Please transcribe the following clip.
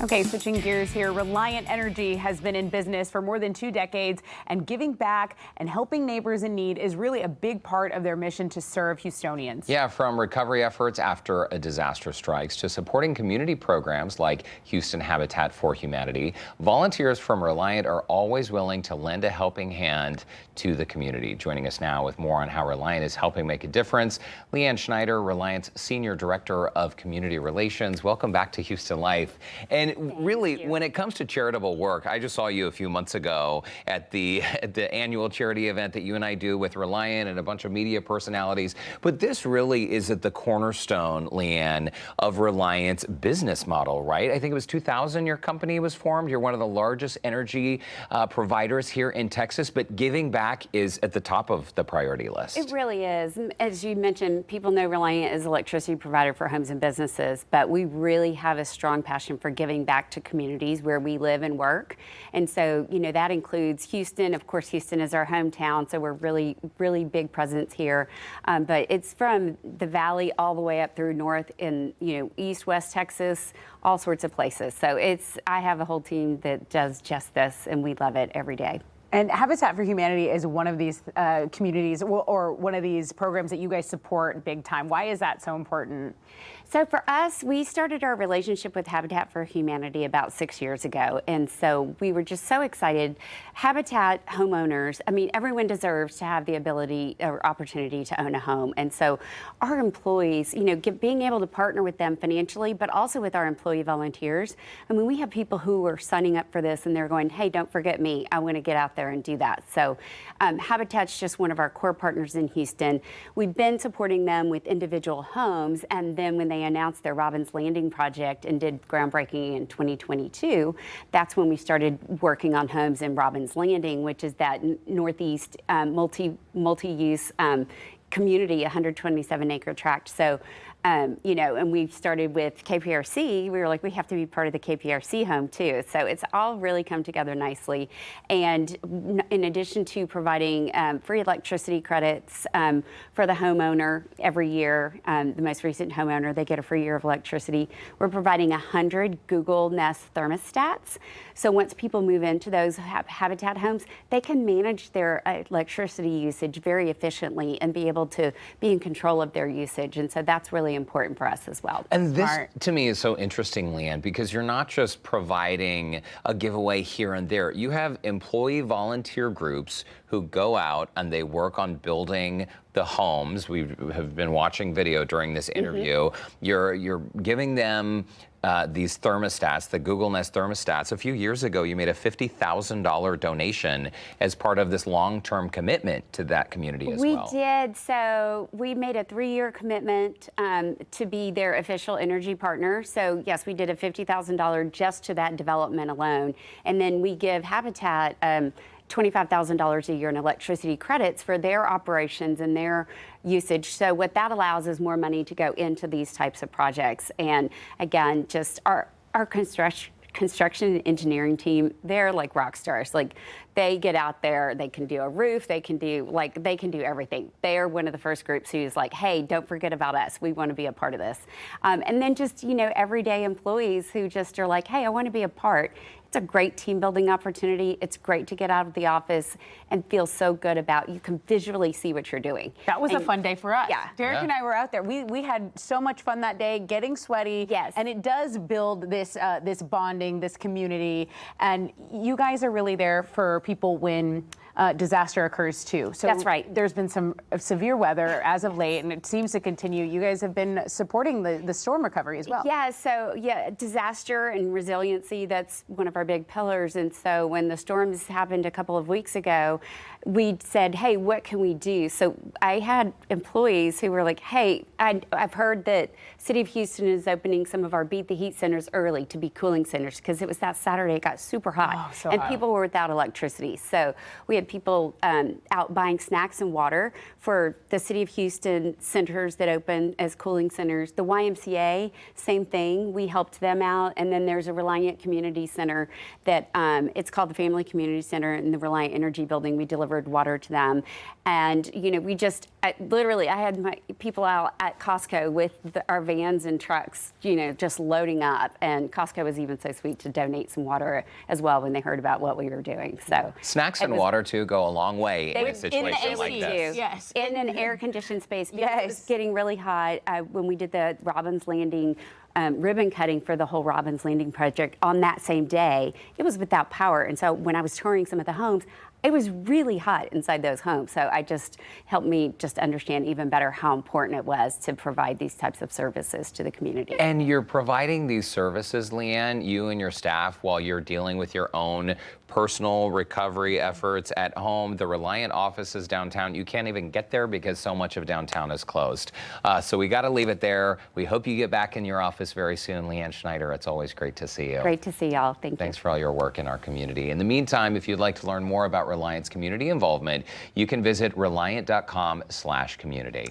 Okay, switching gears here. Reliant Energy has been in business for more than 2 decades, and giving back and helping neighbors in need is really a big part of their mission to serve Houstonians. Yeah, from recovery efforts after a disaster strikes to supporting community programs like Houston Habitat for Humanity, volunteers from Reliant are always willing to lend a helping hand to the community. Joining us now with more on how Reliant is helping make a difference, Leanne Schneider, Reliant's Senior Director of Community Relations. Welcome back to Houston Life. And really, when it comes to charitable work, I just saw you a few months ago at the annual charity event that you and I do with Reliant and a bunch of media personalities. But this really is at the cornerstone, Leanne, of Reliant's business model, right? I think it was 2000 your company was formed. You're one of the largest energy providers here in Texas, but giving back is at the top of the priority list. It really is. As you mentioned, people know Reliant is an electricity provider for homes and businesses, but we really have a strong passion for giving back to communities where we live and work. And so, that includes Houston. Of course, Houston is our hometown, so we're really big presence here. But it's from the valley all the way up through north in, east, west Texas, all sorts of places. So I have a whole team that does just this, and we love it every day. And Habitat for Humanity is one of these communities or one of these programs that you guys support big time. Why is that so important? So for us, we started our relationship with Habitat for Humanity about 6 years ago. And so we were just so excited. Habitat homeowners, everyone deserves to have the ability or opportunity to own a home. And so our employees, being able to partner with them financially, but also with our employee volunteers. We have people who are signing up for this and they're going, hey, don't forget me. I want to get out there and do that. So Habitat's just one of our core partners in Houston. We've been supporting them with individual homes, and then when they announced their Robbins Landing project and did groundbreaking in 2022, that's when we started working on homes in Robbins Landing, which is that northeast multi-use community, 127-acre tract. So, and we started with KPRC. We were like, we have to be part of the KPRC home too. So it's all really come together nicely. And in addition to providing free electricity credits for the homeowner every year, the most recent homeowner, they get a free year of electricity. We're providing 100 Google Nest thermostats. So once people move into those Habitat homes, they can manage their electricity usage very efficiently and be able to be in control of their usage. And so that's really important for us as well. And this, to me, is so interesting, Leanne, because you're not just providing a giveaway here and there. You have employee volunteer groups who go out and they work on building the homes. We have been watching video during this interview. You're giving them these thermostats, the Google Nest thermostats. A few years ago, you made a $50,000 donation as part of this long-term commitment to that community as well. We did. So we made a 3-year commitment to be their official energy partner. So yes, we did a $50,000 just to that development alone. And then we give Habitat $25,000 a year in electricity credits for their operations and their usage. So what that allows is more money to go into these types of projects. And again, just our construction and engineering team, they're like rock stars. Like, they get out there, they can do a roof, they can do everything. They are one of the first groups who's like, hey, don't forget about us. We want to be a part of this. And then just, everyday employees who just are like, hey, I want to be a part. It's a great team building opportunity. It's great to get out of the office and feel so good about, you can visually see what you're doing. That was a fun day for us. Yeah. Derek and I were out there. We had so much fun that day, getting sweaty. Yes. And it does build this bonding, this community. And you guys are really there for people when disaster occurs too. So that's right. There's been some severe weather as of late, and it seems to continue. You guys have been supporting the storm recovery as well. Yeah, so disaster and resiliency, that's one of our big pillars. And so when the storms happened a couple of weeks ago, we said, hey, what can we do? So I had employees who were like, hey, I've heard that City of Houston is opening some of our Beat the Heat centers early to be cooling centers, because it was that Saturday, it got super hot. Oh, so and hot. People were without electricity. So we had had people out buying snacks and water for the City of Houston centers that open as cooling centers. The YMCA, same thing. We helped them out. And then there's a Reliant Community Center that it's called the Family Community Center in the Reliant Energy Building. We delivered water to them. And, you know, we just literally, I had my people out at Costco with our vans and trucks, you know, just loading up. And Costco was even so sweet to donate some water as well when they heard about what we were doing. So snacks and water too go a long way in a situation like this. Yes. In an air-conditioned space. Because Yes. it was getting really hot. When we did the Robbins Landing ribbon cutting for the whole Robbins Landing project on that same day, it was without power. And so when I was touring some of the homes, it was really hot inside those homes. So I just helped me just understand even better how important it was to provide these types of services to the community. And you're providing these services, Leanne, you and your staff, while you're dealing with your own personal recovery efforts at home. The Reliant offices downtown, you can't even get there because so much of downtown is closed. So we got to leave it there. We hope you get back in your office very soon. Leanne Schneider, it's always great to see you. Great to see y'all. Thank you. Thanks for all your work in our community. In the meantime, if you'd like to learn more about Reliant's community involvement, you can visit reliant.com/community.